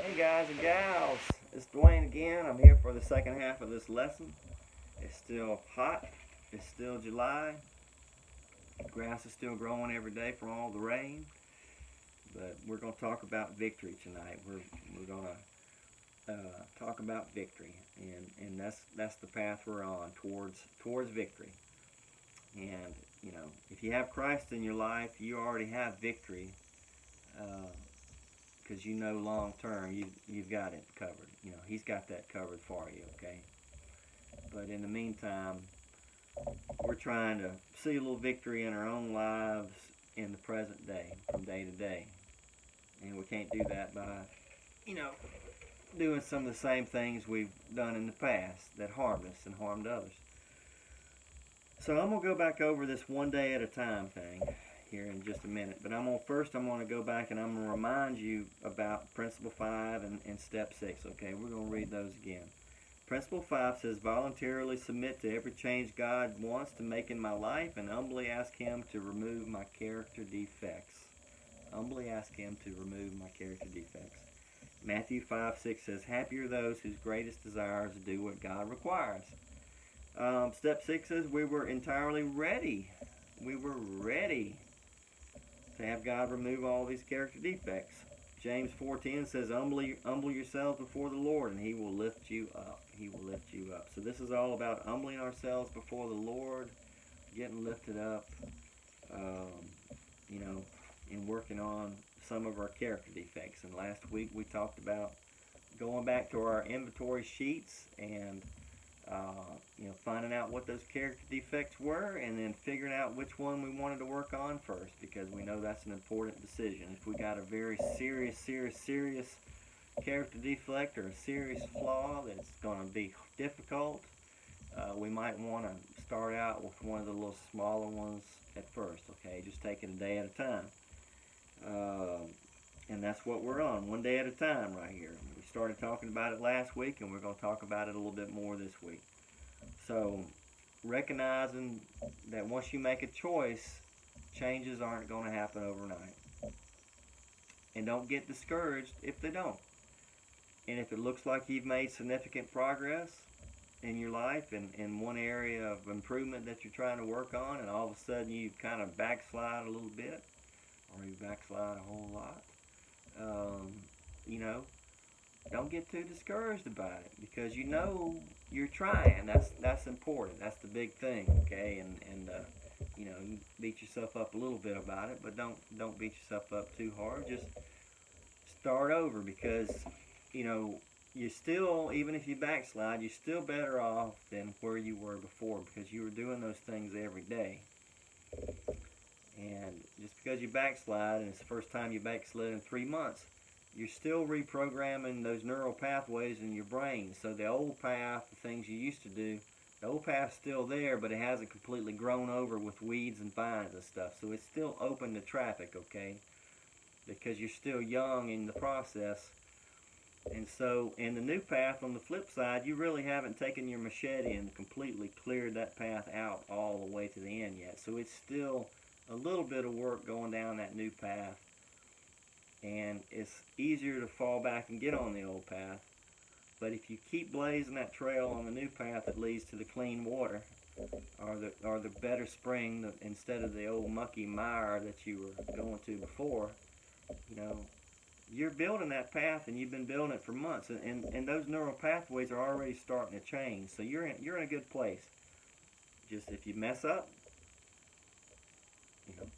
Hey guys and gals, it's Dwayne again. I'm here for the second half of this lesson. It's still hot. It's still July. The grass is still growing every day from all the rain. But we're going to talk about victory tonight. We're going to talk about victory, and that's the path we're on towards victory. And if you have Christ in your life, you already have victory. Because long term you've got it covered. He's got that covered for you, okay? But in the meantime, we're trying to see a little victory in our own lives in the present day, from day to day. And we can't do that by, doing some of the same things we've done in the past that harmed us and harmed others. So I'm going to go back over this one day at a time thing here in just a minute. But I'm going to go back and I'm going to remind you about Principle 5 and Step 6, okay? We're going to read those again. Principle 5 says, voluntarily submit to every change God wants to make in my life and humbly ask Him to remove my character defects. Humbly ask Him to remove my character defects. Matthew 5:6 says, happy are those whose greatest desire is to do what God requires. Step 6 says, we were entirely ready. We were ready to have God remove all these character defects. James 4:10 says, humble yourselves before the Lord, and He will lift you up. He will lift you up. So this is all about humbling ourselves before the Lord, getting lifted up, and working on some of our character defects. And last week we talked about going back to our inventory sheets and finding out what those character defects were, and then figuring out which one we wanted to work on first, because we know that's an important decision. If we got a very serious character defect or a serious flaw that's going to be difficult, we might want to start out with one of the little smaller ones at first, okay? Just take it a day at a time. And that's what we're on, one day at a time right here. We started talking about it last week, and we're going to talk about it a little bit more this week. So, recognizing that once you make a choice, changes aren't going to happen overnight. And don't get discouraged if they don't. And if it looks like you've made significant progress in your life and in one area of improvement that you're trying to work on, and all of a sudden you kind of backslide a little bit, or you backslide a whole lot, don't get too discouraged about it, because you're trying. That's important. That's the big thing, okay? And you beat yourself up a little bit about it, but don't beat yourself up too hard. Just start over, because you still, even if you backslide, you're still better off than where you were before, because you were doing those things every day. And just because you backslide and it's the first time you backslid in 3 months, you're still reprogramming those neural pathways in your brain. So the old path, the things you used to do, the old path's still there, but it hasn't completely grown over with weeds and vines and stuff. So it's still open to traffic, okay? Because you're still young in the process. And so in the new path, on the flip side, you really haven't taken your machete and completely cleared that path out all the way to the end yet. So it's still a little bit of work going down that new path. And it's easier to fall back and get on the old path. But if you keep blazing that trail on the new path that leads to the clean water, or the better spring, instead of the old mucky mire that you were going to before, you're building that path, and you've been building it for months, and those neural pathways are already starting to change. So you're in a good place. Just if you mess up,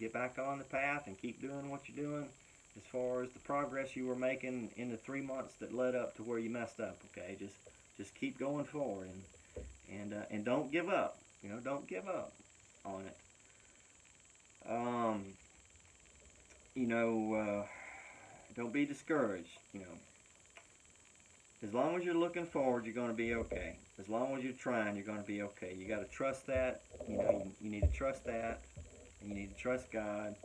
get back on the path and keep doing what you're doing. As far as the progress you were making in the 3 months that led up to where you messed up, okay? Just keep going forward, and don't give up. Don't give up on it. Don't be discouraged. As long as you're looking forward, you're going to be okay. As long as you're trying, you're going to be okay. You got to trust that. You need to trust that, and you need to trust God,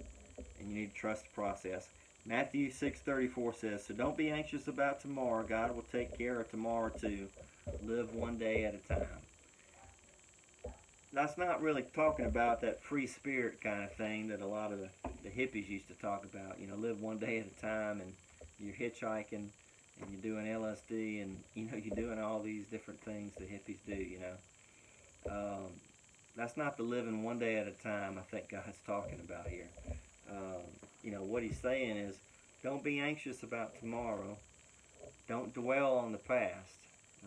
and you need to trust the process. Matthew 6:34 says, so don't be anxious about tomorrow. God will take care of tomorrow too. Live one day at a time. That's not really talking about that free spirit kind of thing that a lot of the hippies used to talk about. Live one day at a time, and you're hitchhiking and you're doing LSD, and you're doing all these different things the hippies do. That's not the living one day at a time I think God's talking about here. What he's saying is, don't be anxious about tomorrow. Don't dwell on the past.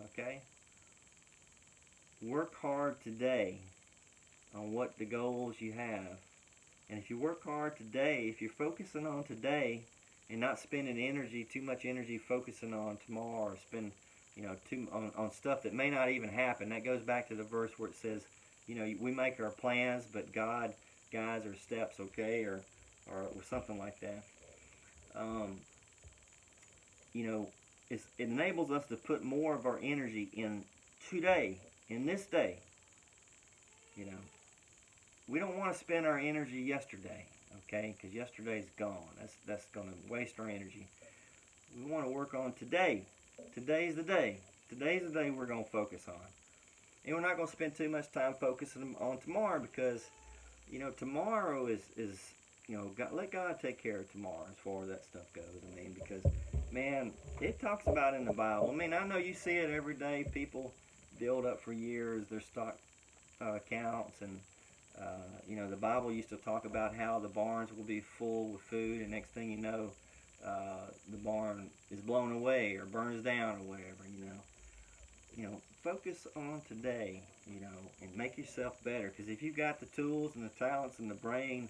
Okay? Work hard today on what the goals you have. And if you work hard today, if you're focusing on today and not spending too much energy focusing on tomorrow, or spend, on stuff that may not even happen. That goes back to the verse where it says, we make our plans, but God guides our steps, okay, or something like that. It enables us to put more of our energy in today, in this day. We don't want to spend our energy yesterday, okay, because yesterday's gone. That's going to waste our energy. We want to work on today. Today's the day. Today's the day we're going to focus on. And we're not going to spend too much time focusing on tomorrow, because, tomorrow is let God take care of tomorrow as far as that stuff goes. Because, man, it talks about in the Bible. I know you see it every day. People build up for years their stock accounts, and the Bible used to talk about how the barns will be full with food, and next thing you know, the barn is blown away or burns down or whatever. Focus on today, and make yourself better. Because if you've got the tools and the talents and the brain,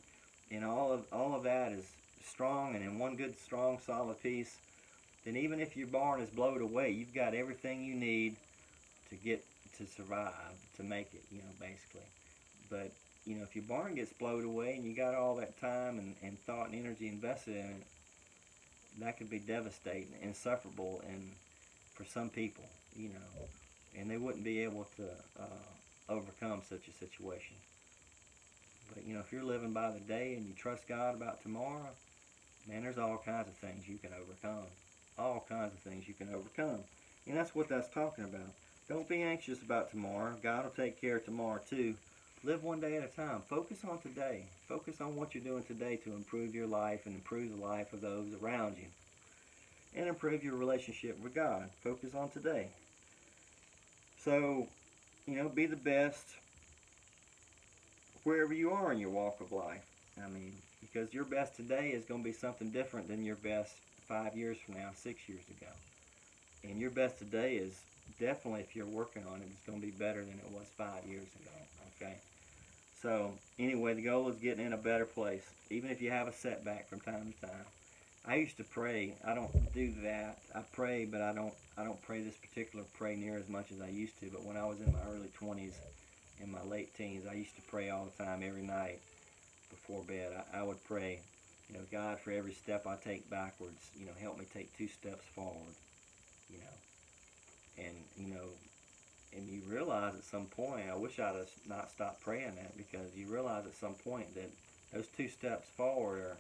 and all of that is strong and in one good, strong, solid piece, then even if your barn is blown away, you've got everything you need to survive, to make it, basically. But if your barn gets blown away and you got all that time and thought and energy invested in it, that could be devastating, insufferable, and for some people, and they wouldn't be able to overcome such a situation. But if you're living by the day and you trust God about tomorrow, man, there's all kinds of things you can overcome. All kinds of things you can overcome. And that's what that's talking about. Don't be anxious about tomorrow. God will take care of tomorrow too. Live one day at a time. Focus on today. Focus on what you're doing today to improve your life and improve the life of those around you. And improve your relationship with God. Focus on today. So, be the best wherever you are in your walk of life. Because your best today is going to be something different than your best 5 years from now, 6 years ago. And your best today is definitely, if you're working on it, it's going to be better than it was 5 years ago. Okay? So, anyway, the goal is getting in a better place, even if you have a setback from time to time. I used to pray. I don't do that. I pray, but I don't pray this particular prayer near as much as I used to. But when I was in my early 20s, in my late teens, I used to pray all the time, every night before bed. I would pray, God, for every step I take backwards, help me take 2 steps forward, and you realize at some point, I wish I'd have not stopped praying that, because you realize at some point that those 2 steps forward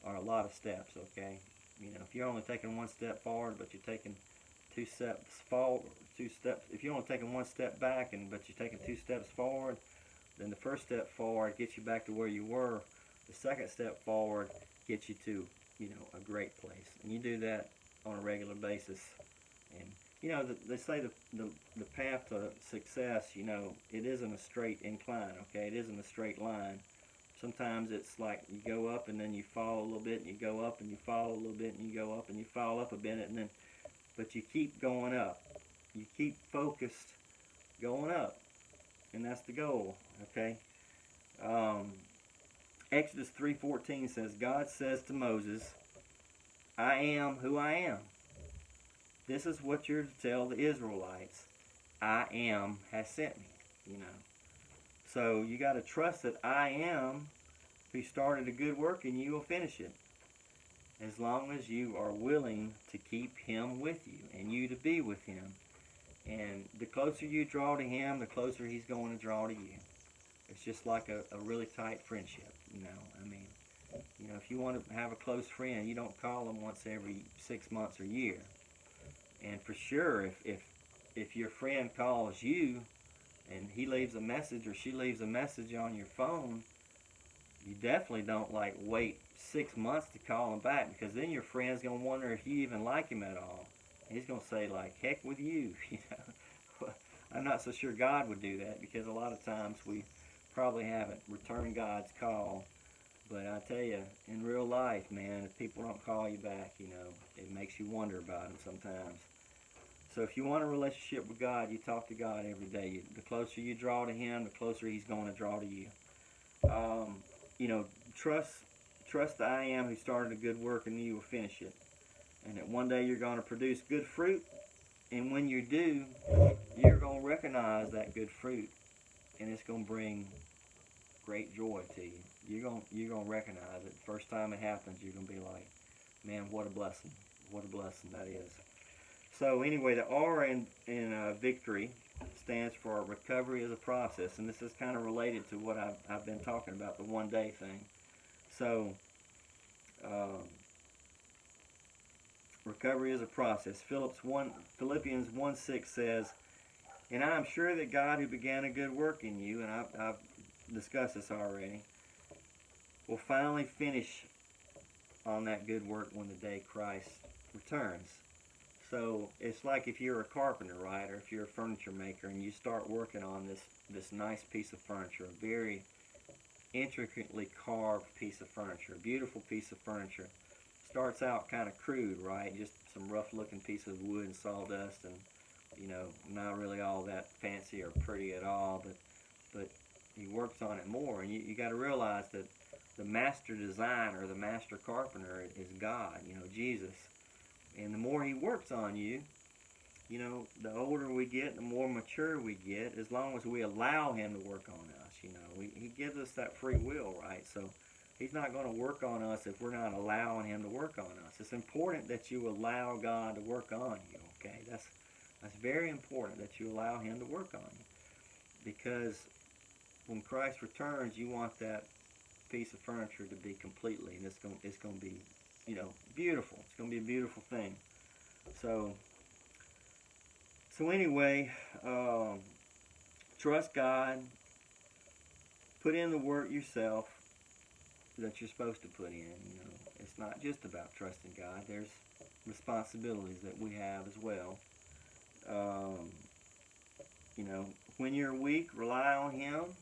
are a lot of steps, okay? If you're only taking 1 step forward, but you're taking 2 steps forward, if you're only taking 1 step back, but you're taking 2 steps forward, then the first step forward gets you back to where you were. The second step forward gets you to, a great place. And you do that on a regular basis. And, they say the path to success, it isn't a straight incline, okay? It isn't a straight line. Sometimes it's like you go up and then you fall a little bit, and you go up and you fall a little bit, and you go up and you fall up a bit, but you keep going up. You keep focused going up. And that's the goal, okay? Exodus 3:14 says, God says to Moses, I am who I am. This is what you're to tell the Israelites. I am has sent me, So you got to trust that I am who started a good work, and you will finish it. As long as you are willing to keep him with you and you to be with him. And the closer you draw to him, the closer he's going to draw to you. It's just like a really tight friendship, if you want to have a close friend, you don't call them once every 6 months or year. And for sure, if your friend calls you and he leaves a message or she leaves a message on your phone, you definitely don't wait 6 months to call him back, because then your friend's going to wonder if you even like him at all. He's going to say, like, heck with you, you know. I'm not so sure God would do that, because a lot of times we probably haven't returned God's call. But I tell you, in real life, man, if people don't call you back, you know, it makes you wonder about them sometimes. So if you want a relationship with God, you talk to God every day. The closer you draw to Him, the closer He's going to draw to you. You know, trust the I am who started a good work, and you will finish it. And that one day you're going to produce good fruit. And when you do, you're going to recognize that good fruit, and it's going to bring great joy to you. You're gonna recognize it. First time it happens, you're gonna be like, man, what a blessing! What a blessing that is. So anyway, the R in victory stands for recovery as a process, and this is kind of related to what I've been talking about, the one day thing. So recovery is a process. Philippians 1:6 says, and I am sure that God who began a good work in you, and I've discussed this already, will finally finish on that good work when the day Christ returns. So it's like if you're a carpenter, right, or if you're a furniture maker, and you start working on this nice piece of furniture, a very intricately carved piece of furniture, a beautiful piece of furniture. Starts out kind of crude, right, just some rough looking piece of wood and sawdust, and you know, not really all that fancy or pretty at all, but he works on it more, and you got to realize that the master designer, the master carpenter is God, you know, Jesus. And the more he works on you, you know, the older we get, the more mature we get, as long as we allow him to work on us, you know. He gives us that free will, right? So he's not going to work on us if we're not allowing him to work on us. It's important that you allow God to work on you, okay? That's very important that you allow him to work on you. Because when Christ returns, you want that piece of furniture to be completely, and it's going to be, you know, beautiful. It's going to be a beautiful thing. So anyway, trust God. Put in the work yourself that you're supposed to put in. You know, it's not just about trusting God. There's responsibilities that we have as well. You know, when you're weak, rely on Him.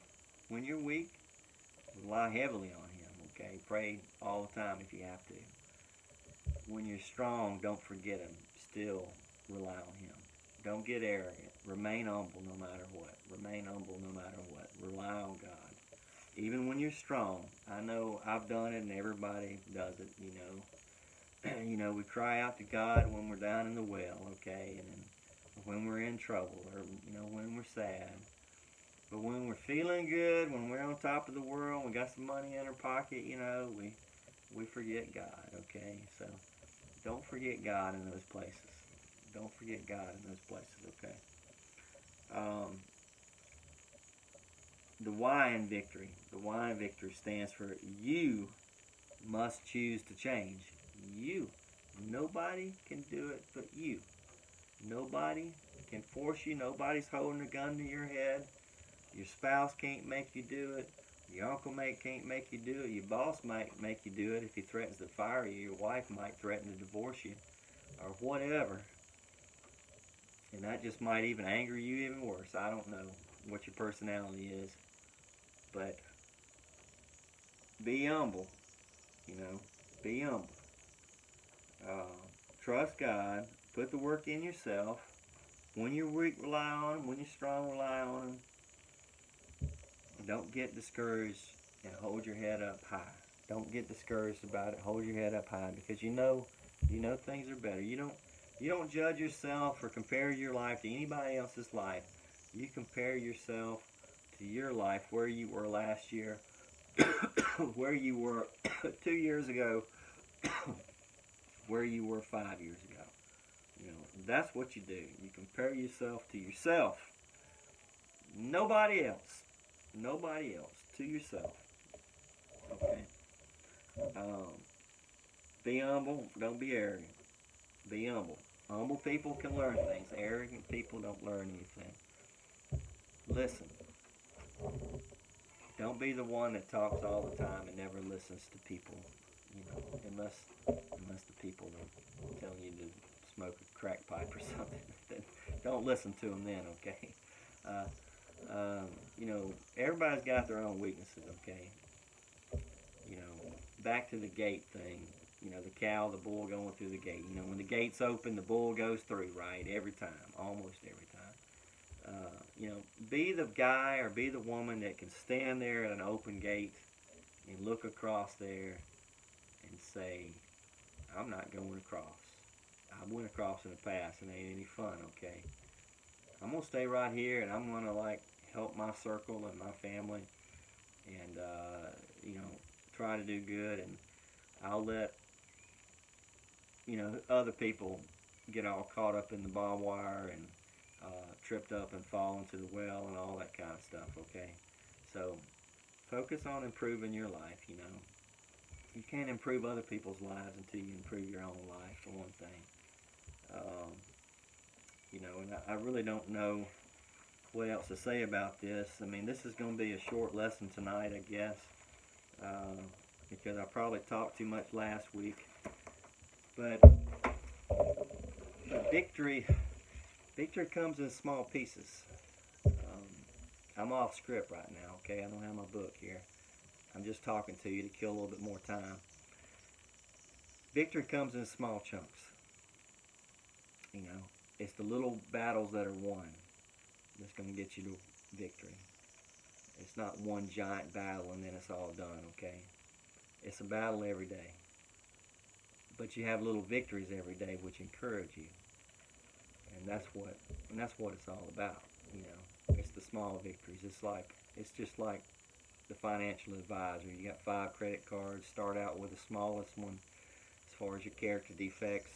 When you're weak, rely heavily on Him, okay? Pray all the time if you have to. When you're strong, don't forget Him. Still rely on Him. Don't get arrogant. Remain humble no matter what. Remain humble no matter what. Rely on God. Even when you're strong. I know I've done it, and everybody does it, you know. You know, we cry out to God when we're down in the well, okay? And then when we're in trouble, or, you know, when we're sad. But when we're feeling good, when we're on top of the world, we got some money in our pocket, you know, we forget God, okay? So don't forget God in those places. Don't forget God in those places, okay? The Y in victory. The Y in victory stands for you must choose to change. You. Nobody can do it but you. Nobody can force you. Nobody's holding a gun to your head. Your spouse can't make you do it. Your uncle can't make you do it. Your boss might make you do it if he threatens to fire you. Your wife might threaten to divorce you, or whatever. And that just might even anger you even worse. I don't know what your personality is. But be humble, you know. Be humble. Trust God. Put the work in yourself. When you're weak, rely on Him. When you're strong, rely on Him. Don't get discouraged, and hold your head up high. Don't get discouraged about it. Hold your head up high, because you know things are better. You don't judge yourself or compare your life to anybody else's life. You compare yourself to your life, where you were last year, where you were 2 years ago, where you were 5 years ago. You know, that's what you do. You compare yourself to yourself. Nobody else. Nobody else. To yourself. Okay? Be humble. Don't be arrogant. Be humble. Humble people can learn things. Arrogant people don't learn anything. Listen. Don't be the one that talks all the time and never listens to people. You know, unless the people are telling you to smoke a crack pipe don't listen to them then, okay? Uh, you know, everybody's got their own weaknesses, okay? You know, back to the gate thing. You know, the cow, the bull going through the gate. You know, when the gate's open, the bull goes through, right? Every time, almost every time. You know, be the guy or be the woman that can stand there at an open gate and look across there and say, I'm not going across. I went across in the past and it ain't any fun, okay? I'm going to stay right here and I'm going to, like, help my circle and my family and, you know, try to do good. And I'll let, you know, other people get all caught up in the barbed wire and tripped up and fall into the well and all that kind of stuff, okay? So focus on improving your life, you know. You can't improve other people's lives until you improve your own life, for one thing. You know, and I really don't know what else to say about this. I mean, this is going to be a short lesson tonight, I guess, because I probably talked too much last week. But victory comes in small pieces. I'm off script right now, okay? I don't have my book here. I'm just talking to you to kill a little bit more time. Victory comes in small chunks. You know, it's the little battles that are won that's going to get you to victory. It's not one giant battle and then it's all done, okay? It's a battle every day. But you have little victories every day which encourage you. And that's what it's all about, you know. It's the small victories. It's just like the financial advisor. You got 5 credit cards. Start out with the smallest one as far as your character defects.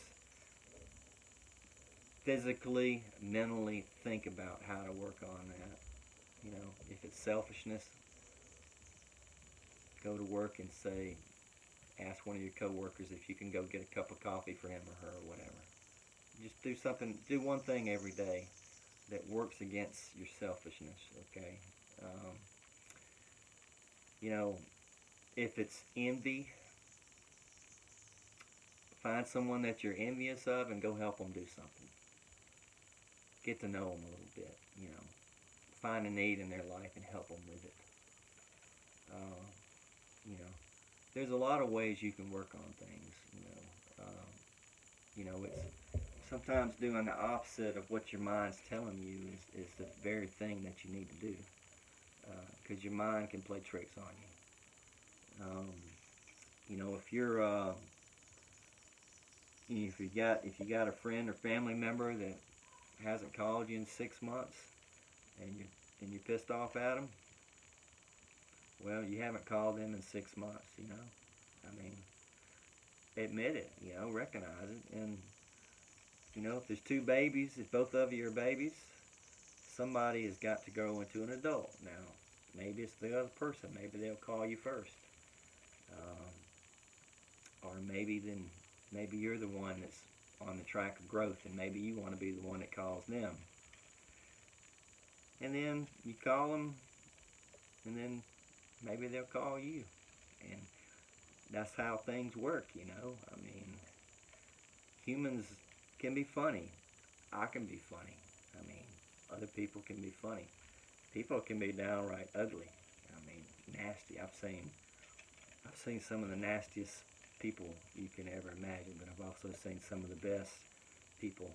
Physically, mentally think about how to work on that. You know, if it's selfishness, go to work and say, ask one of your coworkers if you can go get a cup of coffee for him or her or whatever. Just do one thing every day that works against your selfishness, okay? You know, if it's envy, find someone that you're envious of and go help them do something. Get to know them a little bit, you know. Find a need in their life and help them with it. You know, there's a lot of ways you can work on things, you know. You know, it's sometimes doing the opposite of what your mind's telling you is the very thing that you need to do. Because your mind can play tricks on you. You know, if you got a friend or family member that hasn't called you in 6 months, and you're pissed off at them, well, you haven't called them in 6 months. You know, I mean, admit it. You know, recognize it, and you know, if there's 2 babies, if both of you are babies, somebody has got to grow into an adult. Now, maybe it's the other person. Maybe they'll call you first. Or maybe you're the one that's on the track of growth and maybe you want to be the one that calls them. And then you call them and then maybe they'll call you. And that's how things work, you know. I mean, humans can be funny. I can be funny. I mean, other people can be funny. People can be downright ugly. I mean, nasty. I've seen some of the nastiest people you can ever imagine, but I've also seen some of the best people.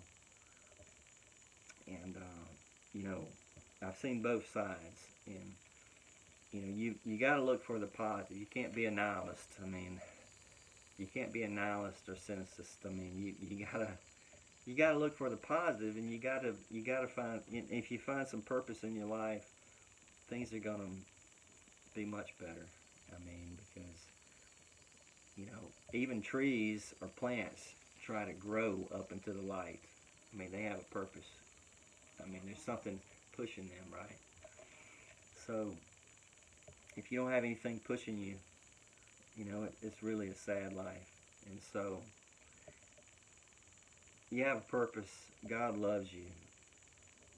And you know, I've seen both sides. And you know, you got to look for the positive. You can't be a nihilist. I mean, you can't be a nihilist or cynicist. I mean, you gotta look for the positive, and you gotta find, if you find some purpose in your life, things are gonna be much better. I mean, because you know, even trees or plants try to grow up into the light. I mean, they have a purpose. I mean, there's something pushing them, right? So, if you don't have anything pushing you, you know, it's really a sad life. And so, you have a purpose. God loves you.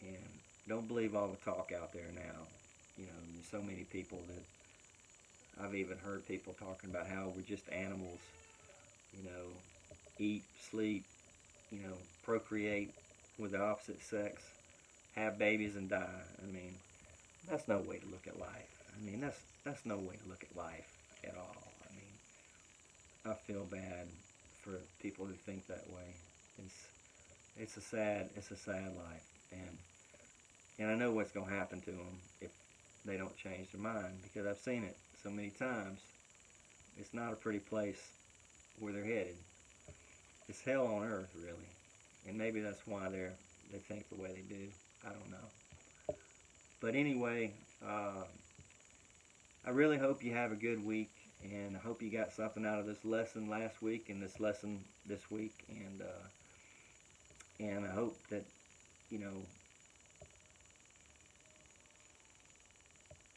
And don't believe all the talk out there now. You know, there's so many people that I've even heard people talking about how we're just animals, you know, eat, sleep, you know, procreate with the opposite sex. have babies and die. I mean, that's no way to look at life. I mean, that's no way to look at life at all. I mean, I feel bad for people who think that way. It's it's a sad life, and I know what's gonna happen to them if they don't change their mind, because I've seen it so many times. It's not a pretty place where they're headed. It's hell on earth, really, and maybe that's why they think the way they do. I don't know. But anyway, I really hope you have a good week, and I hope you got something out of this lesson last week and this lesson this week, and I hope that, you know,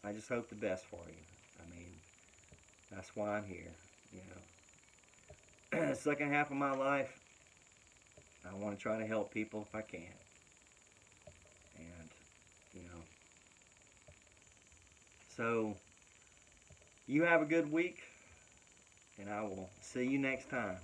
I just hope the best for you. I mean, that's why I'm here. You know, second half of my life, I want to try to help people if I can, and you know, so you have a good week, and I will see you next time.